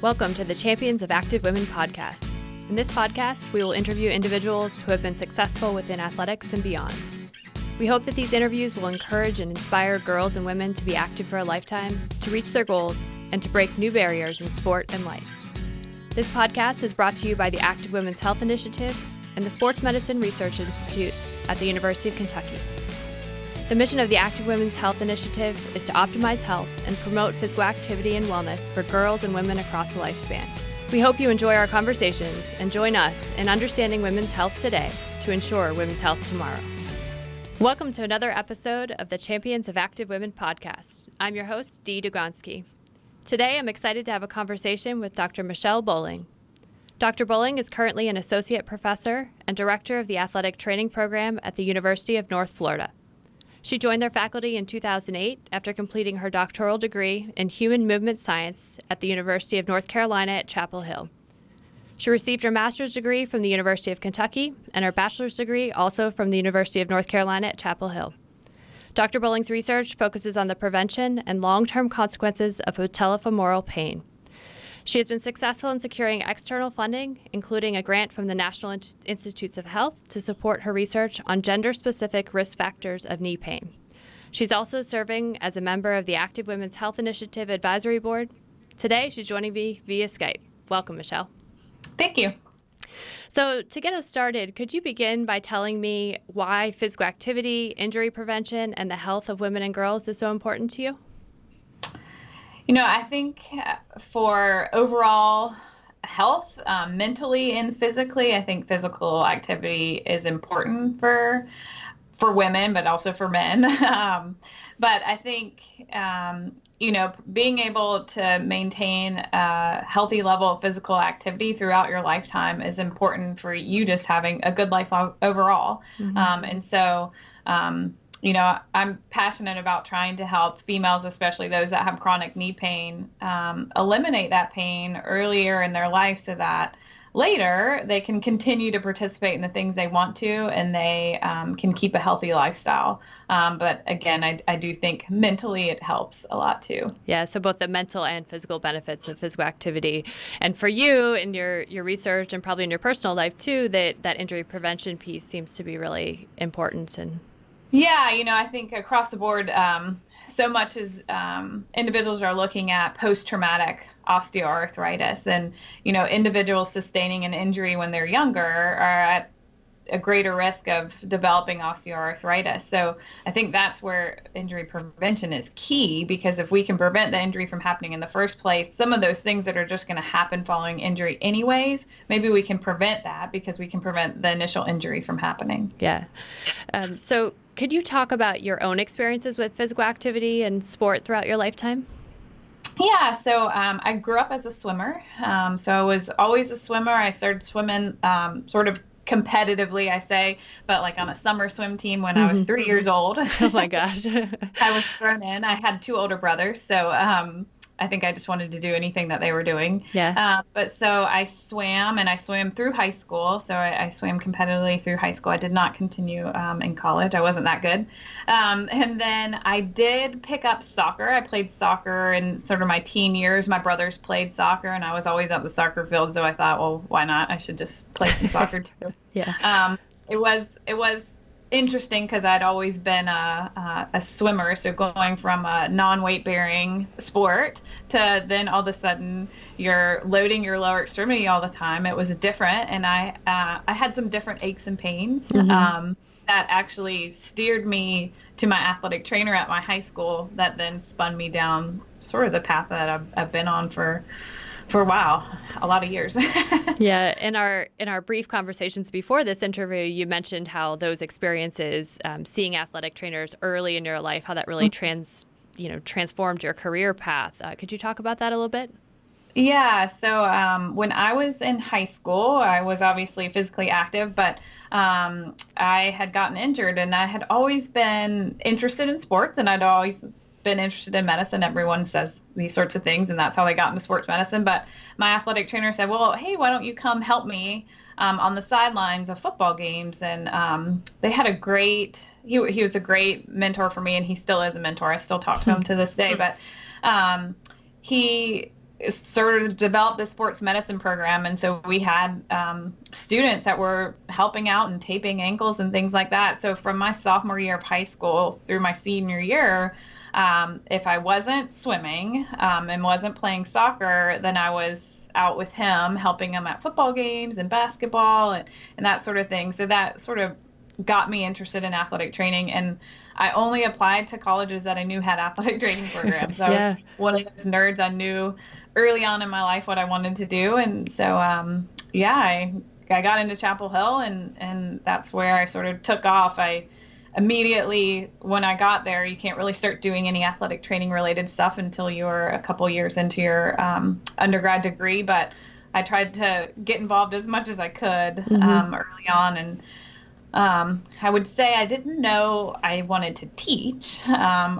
Welcome to the Champions of Active Women podcast. In this podcast, we will interview individuals who have been successful within athletics and beyond. We hope that these interviews will encourage and inspire girls and women to be active for a lifetime, to reach their goals, and to break new barriers in sport and life. This podcast is brought to you by the Active Women's Health Initiative and the Sports Medicine Research Institute at the University of Kentucky. The mission of the Active Women's Health Initiative is to optimize health and promote physical activity and wellness for girls and women across the lifespan. We hope you enjoy our conversations and join us in understanding women's health today to ensure women's health tomorrow. Welcome to another episode of the Champions of Active Women podcast. I'm your host, Dee Dugansky. Today, I'm excited to have a conversation with Dr. Michelle Boling. Dr. Boling is currently an associate professor and director of the athletic training program at the University of North Florida. She joined their faculty in 2008 after completing her doctoral degree in human movement science at the University of North Carolina at Chapel Hill. She received her master's degree from the University of Kentucky and her bachelor's degree also from the University of North Carolina at Chapel Hill. Dr. Boling's research focuses on the prevention and long-term consequences of patellofemoral pain. She has been successful in securing external funding, including a grant from the National Institutes of Health to support her research on gender-specific risk factors of knee pain. She's also serving as a member of the Active Women's Health Initiative Advisory Board. Today, she's joining me via Skype. Welcome, Michelle. Thank you. So to get us started, could you begin by telling me why physical activity, injury prevention, and the health of women and girls is so important to you? I think for overall health, mentally and physically, I think physical activity is important for women, but also for men. But I think, being able to maintain a healthy level of physical activity throughout your lifetime is important for you just having a good life overall. I'm passionate about trying to help females, especially those that have chronic knee pain, eliminate that pain earlier in their life so that later they can continue to participate in the things they want to and they can keep a healthy lifestyle. But again, I do think mentally it helps a lot too. Yeah, so both the mental and physical benefits of physical activity. And for you in your research and probably in your personal life too, that injury prevention piece seems to be really important. Yeah, I think across the board, so much as individuals are looking at post-traumatic osteoarthritis and, individuals sustaining an injury when they're younger are at a greater risk of developing osteoarthritis. So I think that's where injury prevention is key, because if we can prevent the injury from happening in the first place, some of those things that are just going to happen following injury anyways, maybe we can prevent that because we can prevent the initial injury from happening. Yeah. So could you talk about your own experiences with physical activity and sport throughout your lifetime? Yeah, so I grew up as a swimmer. So I was always a swimmer. I started swimming sort of competitively, I say, but like on a summer swim team when I was 3 years old. Oh my gosh. I was thrown in. I had two older brothers, so I think I just wanted to do anything that they were doing. Yeah. But so I swam, and I swam through high school. So I swam competitively through high school. I did not continue in college. I wasn't that good. And then I did pick up soccer. I played soccer in sort of my teen years. My brothers played soccer, and I was always at the soccer field. So I thought, well, why not? I should just play some soccer too. Yeah. It was interesting because I'd always been a swimmer, so going from a non-weight bearing sport to then all of a sudden you're loading your lower extremity all the time. It was different, and I had some different aches and pains that actually steered me to my athletic trainer at my high school that then spun me down sort of the path that I've been on for a while, a lot of years. Yeah. In our brief conversations before this interview, you mentioned how those experiences, seeing athletic trainers early in your life, how that really transformed your career path. Could you talk about that a little bit? Yeah. So when I was in high school, I was obviously physically active, but I had gotten injured, and I had always been interested in sports, and I'd always been interested in medicine. Everyone says these sorts of things, and that's how they got into sports medicine. But my athletic trainer said, well, hey, why don't you come help me on the sidelines of football games? And they had he was a great mentor for me, and he still is a mentor. I still talk to him to this day. But he sort of developed this sports medicine program. And so we had students that were helping out and taping ankles and things like that. So from my sophomore year of high school through my senior year, if I wasn't swimming and wasn't playing soccer, then I was out with him, helping him at football games and basketball and that sort of thing. So that sort of got me interested in athletic training. And I only applied to colleges that I knew had athletic training programs. I was one of those nerds. I knew early on in my life what I wanted to do. And so, I got into Chapel Hill, and that's where I sort of took off. I immediately, when I got there, you can't really start doing any athletic training related stuff until you're a couple years into your undergrad degree. But I tried to get involved as much as I could early on. And I would say I didn't know I wanted to teach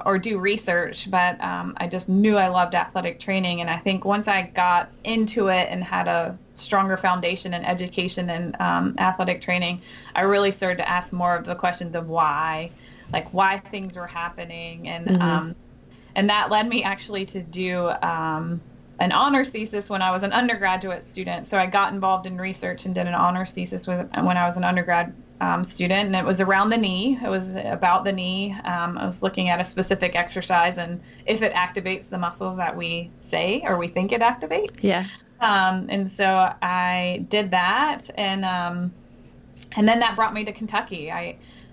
or do research, but I just knew I loved athletic training. And I think once I got into it and had a stronger foundation in education and athletic training, I really started to ask more of the questions of why things were happening. And that led me actually to do an honors thesis when I was an undergraduate student. So I got involved in research and did an honors thesis when I was an undergrad student, and it was around the knee. It was about the knee. I was looking at a specific exercise and if it activates the muscles that we say or we think it activates. Yeah. And so I did that, and then that brought me to Kentucky.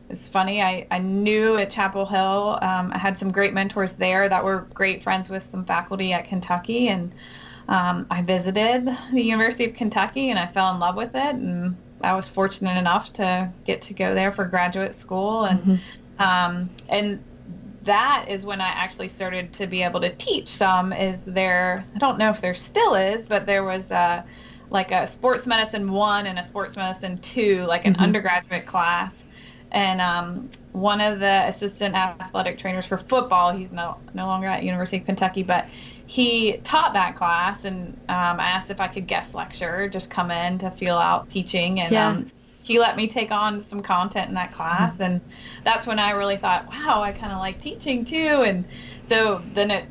It's funny. I knew at Chapel Hill, I had some great mentors there that were great friends with some faculty at Kentucky, and I visited the University of Kentucky, and I fell in love with it, and I was fortunate enough to get to go there for graduate school, and that is when I actually started to be able to teach some. I don't know if there still is, but there was like a sports medicine 1 and a sports medicine 2, like an undergraduate class. And one of the assistant athletic trainers for football, he's no longer at University of Kentucky, but he taught that class, and I asked if I could guest lecture, just come in to feel out teaching, and he let me take on some content in that class, and that's when I really thought, wow, I kind of like teaching too. And so then it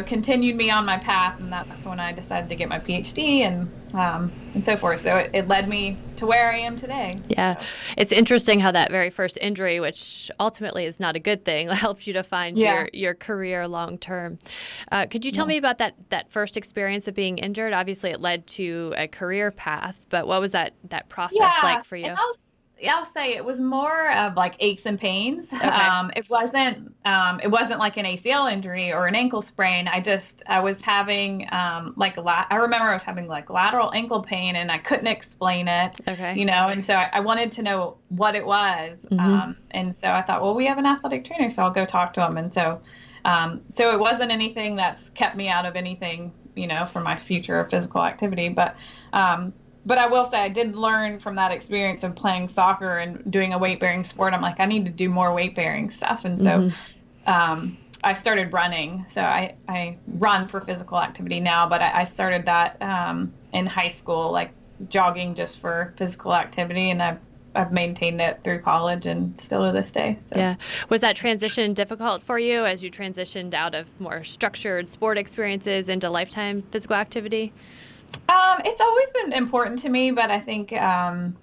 continued me on my path, and that's when I decided to get my PhD and so forth. So it led me to where I am today. Yeah. So. It's interesting how that very first injury, which ultimately is not a good thing, helped you to find your career long term. Could you tell me about that first experience of being injured? Obviously, it led to a career path, but what was that process like for you? I'll say it was more of like aches and pains. Okay. It wasn't like an ACL injury or an ankle sprain. I was having I remember I was having like lateral ankle pain, and I couldn't explain it. Okay. And so I wanted to know what it was. And so I thought, well, we have an athletic trainer, so I'll go talk to him. And so it wasn't anything that's kept me out of anything, for my future physical activity, but I will say I did learn from that experience of playing soccer and doing a weight-bearing sport. I'm like, I need to do more weight-bearing stuff. And so I started running. So I run for physical activity now, but I started that in high school, like jogging just for physical activity. And I've maintained it through college and still to this day. So. Yeah. Was that transition difficult for you as you transitioned out of more structured sport experiences into lifetime physical activity? It's always been important to me, but I think that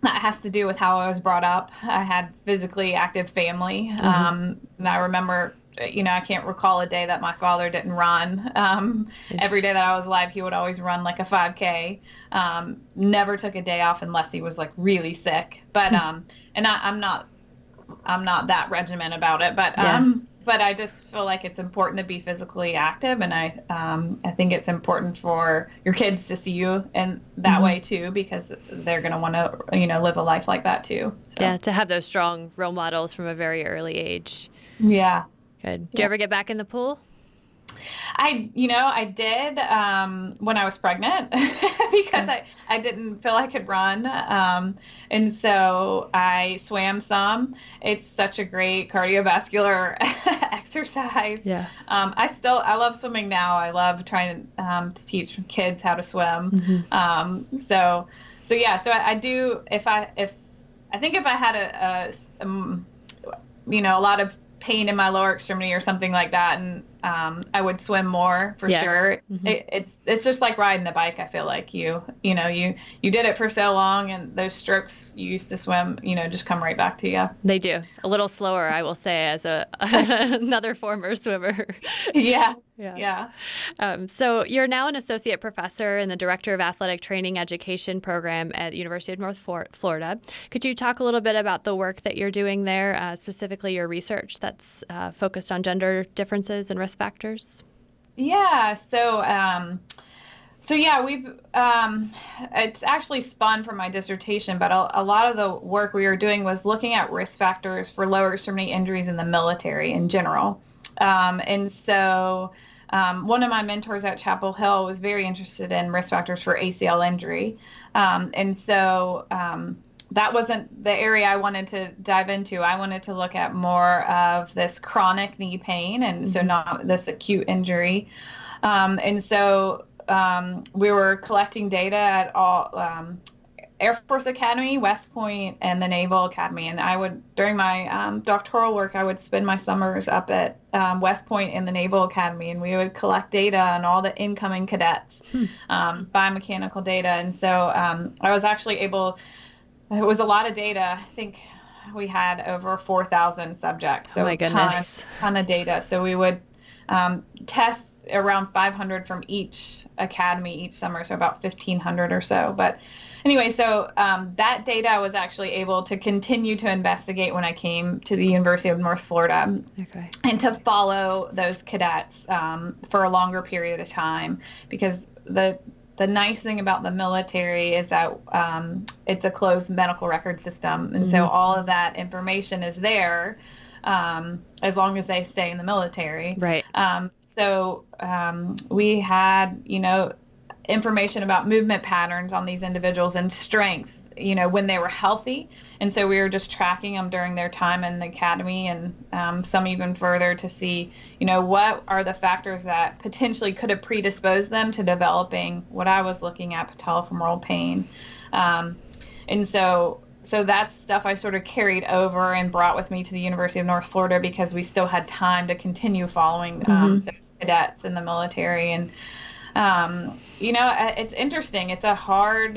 has to do with how I was brought up. I had physically active family. And I remember, I can't recall a day that my father didn't run. Every day that I was alive, he would always run like a 5K. Never took a day off unless he was like really sick. But and I'm not that regimented about it. But I just feel like it's important to be physically active, and I think it's important for your kids to see you in that way too, because they're going to want to live a life like that too. So. Yeah, to have those strong role models from a very early age. Yeah. Good. Did you ever get back in the pool? I did when I was pregnant because I didn't feel I could run. And so I swam some. It's such a great cardiovascular exercise. Yeah. I love swimming now. I love trying to teach kids how to swim. So I do, I think if I had a lot of pain in my lower extremity or something like that, and I would swim more for sure. It's just like riding a bike. I feel like you did it for so long, and those strokes you used to swim, just come right back to you. They do. A little slower, I will say, as another former swimmer. Yeah. Yeah. Yeah. So you're now an associate professor and the director of athletic training education program at the University of North Florida. Could you talk a little bit about the work that you're doing there, specifically your research that's focused on gender differences and risk factors? Yeah. So yeah, it's actually spun from my dissertation, but a lot of the work we were doing was looking at risk factors for lower extremity injuries in the military in general. And so one of my mentors at Chapel Hill was very interested in risk factors for ACL injury. And so that wasn't the area I wanted to dive into. I wanted to look at more of this chronic knee pain, and so not this acute injury. And so we were collecting data at all Air Force Academy, West Point, and the Naval Academy. And I would, during my doctoral work, I would spend my summers up at West Point in the Naval Academy, and we would collect data on all the incoming cadets, biomechanical data. And so I was actually able, it was a lot of data. I think we had over 4,000 subjects. So oh my goodness. ton of data. So we would test around 500 from each academy each summer, so about 1,500 or so. But anyway, so that data I was actually able to continue to investigate when I came to the University of North Florida, and to follow those cadets for a longer period of time, because the nice thing about the military is that it's a closed medical record system, and so all of that information is there as long as they stay in the military. Right. So we had, information about movement patterns on these individuals and strength, when they were healthy. And so we were just tracking them during their time in the academy, and some even further to see, what are the factors that potentially could have predisposed them to developing what I was looking at, patellofemoral pain. And so that's stuff I sort of carried over and brought with me to the University of North Florida, because we still had time to continue following those cadets in the military. And, it's interesting. It's hard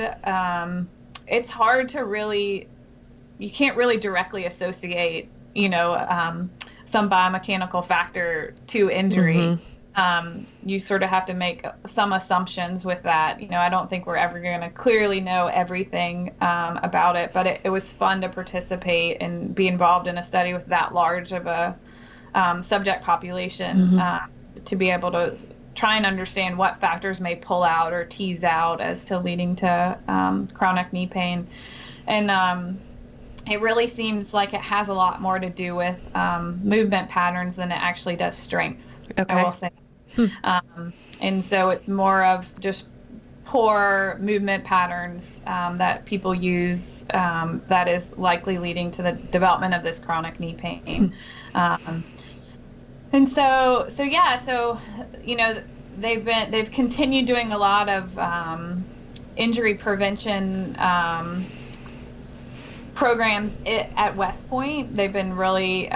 to really, you can't really directly associate, some biomechanical factor to injury. You sort of have to make some assumptions with that. I don't think we're ever going to clearly know everything about it, but it was fun to participate and be involved in a study with that large of a subject population, to be able to try and understand what factors may pull out or tease out as to leading to chronic knee pain. And it really seems like it has a lot more to do with movement patterns than it actually does strength, I will say. And so it's more of just poor movement patterns that people use that is likely leading to the development of this chronic knee pain. And so they've continued doing a lot of injury prevention programs at West Point. They've been really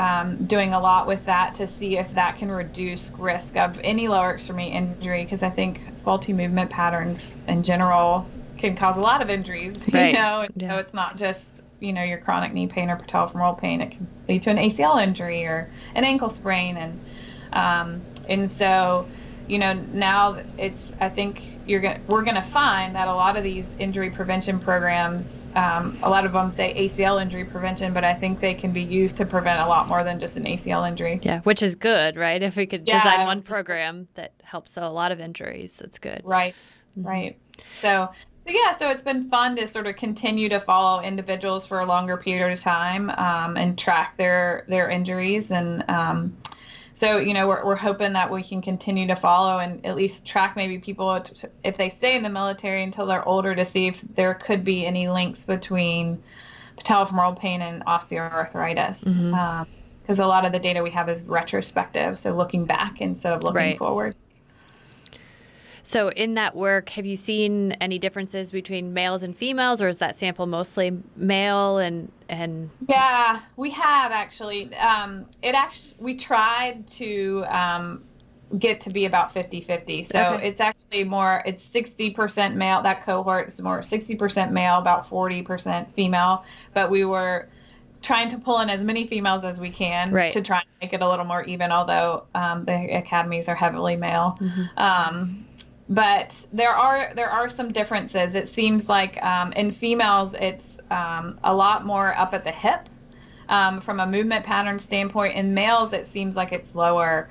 doing a lot with that to see if that can reduce risk of any lower extremity injury, because I think faulty movement patterns in general can cause a lot of injuries, right. So it's not just, your chronic knee pain or patellofemoral pain. It can lead to an ACL injury or an ankle sprain. And so, now I think we're going to find that a lot of these injury prevention programs, a lot of them say ACL injury prevention, but I think they can be used to prevent a lot more than just an ACL injury. Yeah, which is good, right? If we could design one program that helps a lot of injuries, that's good. Right, right. So it's been fun to sort of continue to follow individuals for a longer period of time and track their injuries. And so, we're hoping that we can continue to follow and at least track maybe people if they stay in the military until they're older, to see if there could be any links between patellofemoral pain and osteoarthritis. Because a lot of the data we have is retrospective, so looking back instead of looking forward. So in that work, have you seen any differences between males and females, or is that sample mostly male? And Yeah, we have actually. We tried to get to be about 50-50. So Okay. it's actually more, it's 60% male. That cohort is more 60% male, about 40% female. But we were trying to pull in as many females as we can Right. to try and make it a little more even, although the academies are heavily male. Hmm. But there are some differences. It seems like in females, it's a lot more up at the hip from a movement pattern standpoint. In males, it seems like it's lower.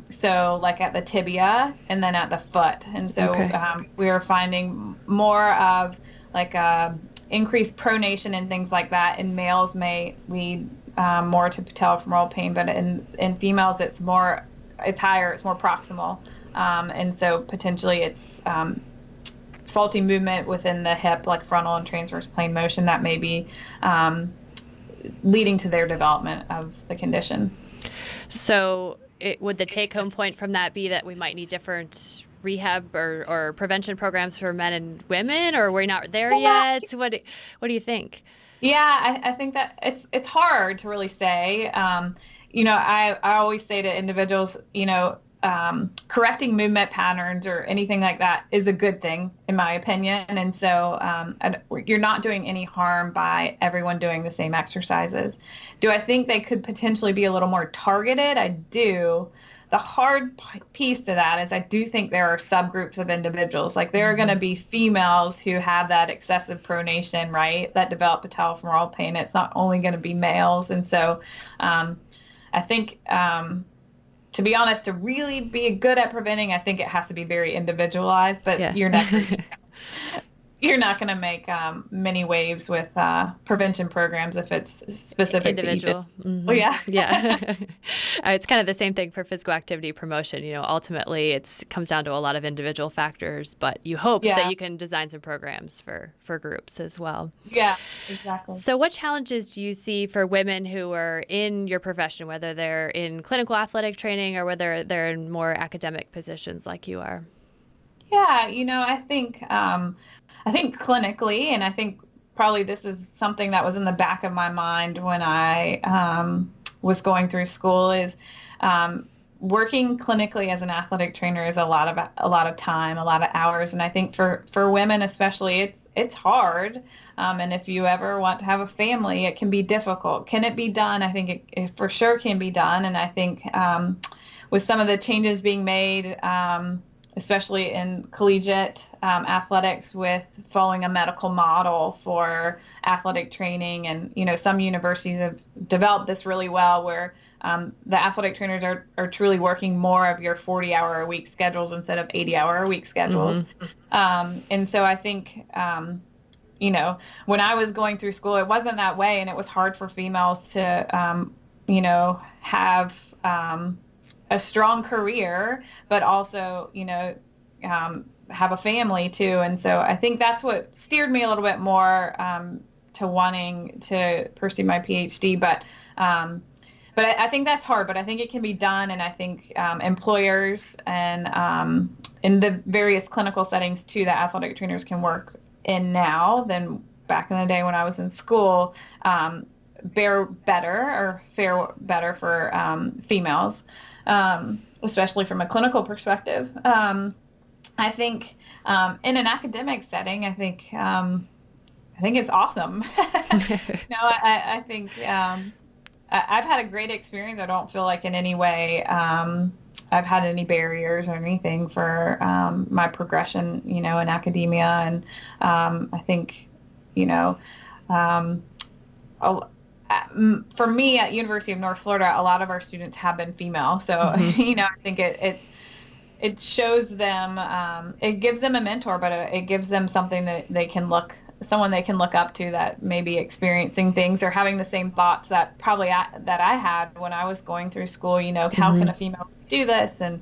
So like at the tibia and then at the foot. And so Okay. we are finding more of like increased pronation and things like that. In males may lead more to patellofemoral pain, but in females, it's higher, it's more proximal. And so potentially it's faulty movement within the hip, like frontal and transverse plane motion, that may be leading to their development of the condition. So would the take-home point from that be that we might need different rehab or prevention programs for men and women, or we're not there Yeah, yet? What do you think? yeah, I think that it's hard to really say. I always say to individuals, correcting movement patterns or anything like that is a good thing, in my opinion. And so you're not doing any harm by everyone doing the same exercises. Do I think they could potentially be a little more targeted? I do. The hard piece to that is I do think there are subgroups of individuals. Like there are going to be females who have that excessive pronation, right, that develop patellofemoral pain. It's not only going to be males. And so I think to be honest, to really be good at preventing, I think it has to be very individualized, but Yeah. you're not going to make many waves with prevention programs if it's specific to each. Individual. Oh, Hmm. yeah. Yeah. It's kind of the same thing for physical activity promotion. Ultimately it comes down to a lot of individual factors, but you hope that Yeah. you can design some programs for groups as well. Yeah, exactly. So what challenges do you see for women who are in your profession, whether they're in clinical athletic training or whether they're in more academic positions like you are? Yeah, I think clinically, and I think probably this is something that was in the back of my mind when I was going through school is working clinically as an athletic trainer is a lot of time, a lot of hours, and I think for women especially, it's hard. And if you ever want to have a family, it can be difficult. Can it be done? I think it for sure can be done, and I think with some of the changes being made. Especially in collegiate athletics with following a medical model for athletic training. And, some universities have developed this really well where the athletic trainers are truly working more of your 40-hour-a-week schedules instead of 80-hour-a-week schedules. Mm-hmm. And so I think, when I was going through school, it wasn't that way. And it was hard for females to, have a strong career, but also, have a family too. And so I think that's what steered me a little bit more to wanting to pursue my PhD. But I think that's hard, but I think it can be done. And I think employers and in the various clinical settings too that athletic trainers can work in now than back in the day when I was in school, fare better for females. Especially from a clinical perspective. I think in an academic setting, I think it's awesome. I think I've had a great experience. I don't feel like in any way I've had any barriers or anything for my progression, in academia. And I think, for me at University of North Florida, a lot of our students have been female. So, Mm-hmm. I think it shows them, it gives them a mentor, but it gives them something that someone they can look up to that may be experiencing things or having the same thoughts that that I had when I was going through school, how can a female do this? And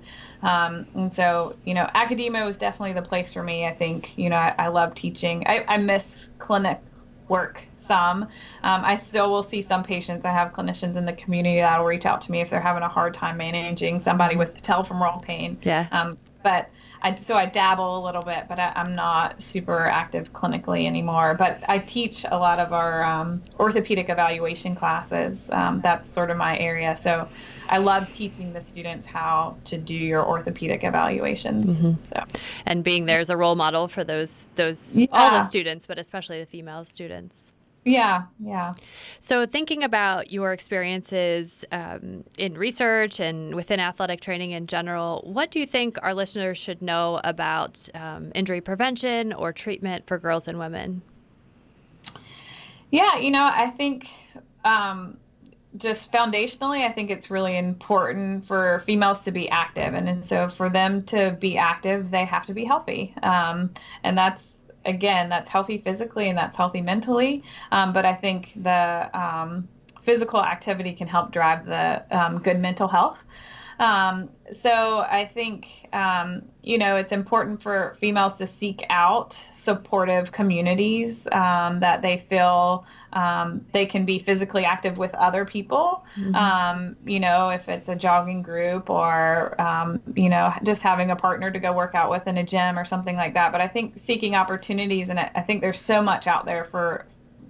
so, academia was definitely the place for me. I think, I love teaching. I miss clinic work some. I still will see some patients. I have clinicians in the community that will reach out to me if they're having a hard time managing somebody with patellofemoral pain. Yeah. But I dabble a little bit, but I'm not super active clinically anymore. But I teach a lot of our orthopedic evaluation classes. That's sort of my area. So I love teaching the students how to do your orthopedic evaluations. So And being there as a role model for those all the yeah, students, but especially the female students. yeah. So thinking about your experiences in research and within athletic training in general, what do you think our listeners should know about injury prevention or treatment for girls and women? Yeah, I think just foundationally, I think it's really important for females to be active. And so for them to be active, they have to be healthy. And that's healthy physically and that's healthy mentally. But I think the physical activity can help drive the good mental health. So I think, it's important for females to seek out supportive communities that they feel they can be physically active with other people. If it's a jogging group or, just having a partner to go work out with in a gym or something like that. But I think seeking opportunities, and I think there's so much out there for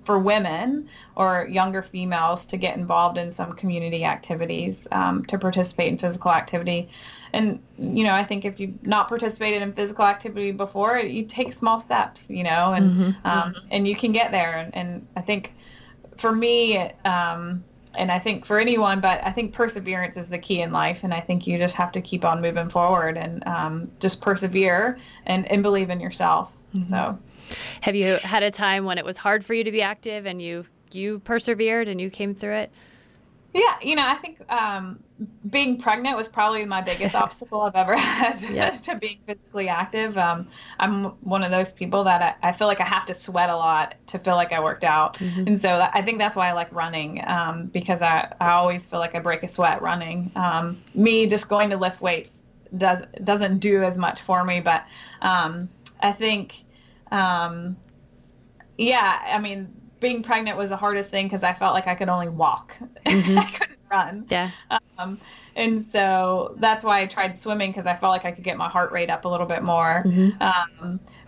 women or younger females to get involved in some community activities, to participate in physical activity. And, I think if you've not participated in physical activity before, you take small steps, and you can get there. And I think for me, and I think for anyone, but I think perseverance is the key in life. And I think you just have to keep on moving forward and just persevere and believe in yourself. So. Have you had a time when it was hard for you to be active and you persevered and you came through it? Yeah, I think being pregnant was probably my biggest obstacle I've ever had to being physically active. I'm one of those people that I feel like I have to sweat a lot to feel like I worked out. And so I think that's why I like running, because I always feel like I break a sweat running. Me just going to lift weights doesn't do as much for me, but I think, being pregnant was the hardest thing because I felt like I could only walk. I couldn't run. Yeah. And so that's why I tried swimming, because I felt like I could get my heart rate up a little bit more.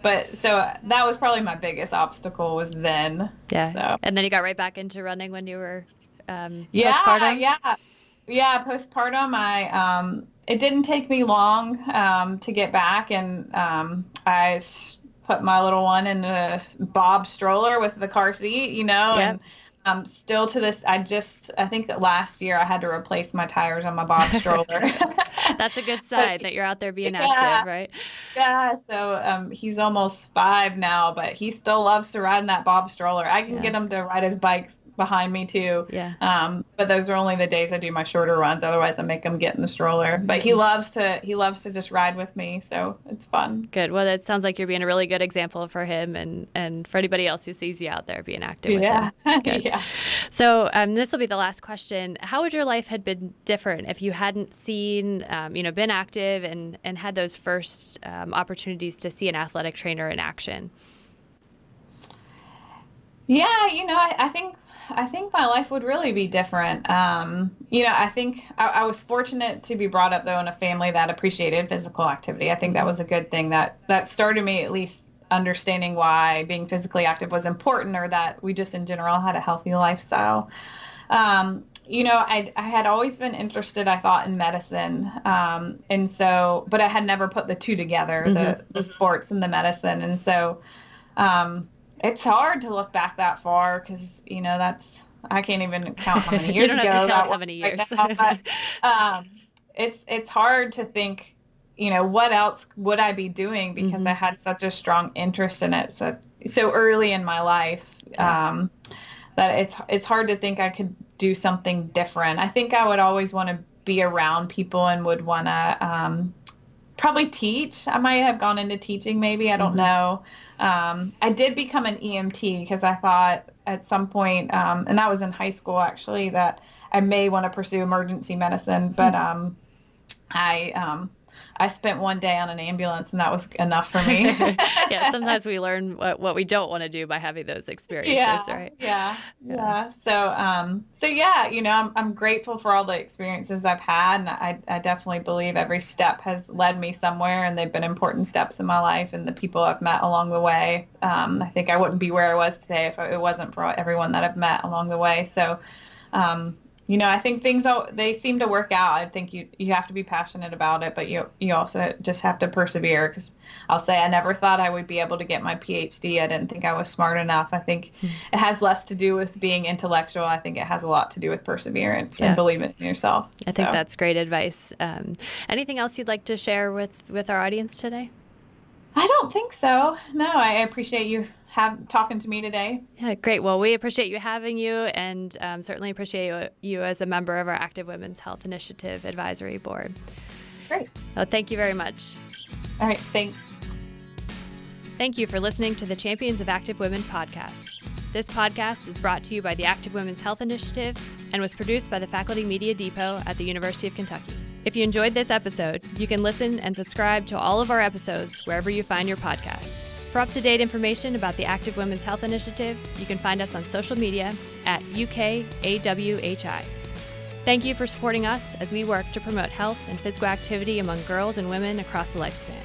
But so that was probably my biggest obstacle was then. Yeah. So. And then you got right back into running when you were postpartum? Yeah. Postpartum, it didn't take me long to get back, and I put my little one in a Bob stroller with the car seat, Yep. and still to this, I think that last year I had to replace my tires on my Bob stroller. That's a good sign that you're out there being active, right? Yeah, so he's almost 5 now, but he still loves to ride in that Bob stroller. I can get him to ride his bikes behind me too. Yeah. But those are only the days I do my shorter runs. Otherwise, I make him get in the stroller. But he loves to just ride with me, so it's fun. Good. Well, it sounds like you're being a really good example for him and for anybody else who sees you out there being active with him. Good. Yeah. So this will be the last question. How would your life had been different if you hadn't seen, been active and had those first opportunities to see an athletic trainer in action? Yeah, I think my life would really be different. I think I was fortunate to be brought up, though, in a family that appreciated physical activity. I think that was a good thing that started me at least understanding why being physically active was important, or that we just in general had a healthy lifestyle. I had always been interested, I thought, in medicine. But I had never put the two together, the sports and the medicine. And so, it's hard to look back that far because, I can't even count how many years ago. You don't have to tell us how many years. Right now, but, it's hard to think, what else would I be doing, because I had such a strong interest in it so early in my life, that it's hard to think I could do something different. I think I would always want to be around people and would want to probably teach. I might have gone into teaching maybe. I don't know. I did become an EMT because I thought at some point, and that was in high school actually, that I may want to pursue emergency medicine. But I I spent one day on an ambulance, and that was enough for me. Yeah, sometimes we learn what we don't want to do by having those experiences, Yeah, right? yeah. So yeah, I'm grateful for all the experiences I've had, and I definitely believe every step has led me somewhere, and they've been important steps in my life, and the people I've met along the way. I think I wouldn't be where I was today if it wasn't for everyone that I've met along the way. So, I think they seem to work out. I think you have to be passionate about it, but you also just have to persevere, because I'll say I never thought I would be able to get my PhD. I didn't think I was smart enough. I think it has less to do with being intellectual. I think it has a lot to do with perseverance and believing in yourself. I think that's great advice. Anything else you'd like to share with our audience today? I don't think so. No, I appreciate you talking to me today. Yeah, great. Well, we appreciate you having you, and certainly appreciate you as a member of our Active Women's Health Initiative Advisory Board. Great. Well, thank you very much. All right, thanks. Thank you for listening to the Champions of Active Women podcast. This podcast is brought to you by the Active Women's Health Initiative and was produced by the Faculty Media Depot at the University of Kentucky. If you enjoyed this episode, you can listen and subscribe to all of our episodes wherever you find your podcasts. For up-to-date information about the Active Women's Health Initiative, you can find us on social media at UKAWHI. Thank you for supporting us as we work to promote health and physical activity among girls and women across the lifespan.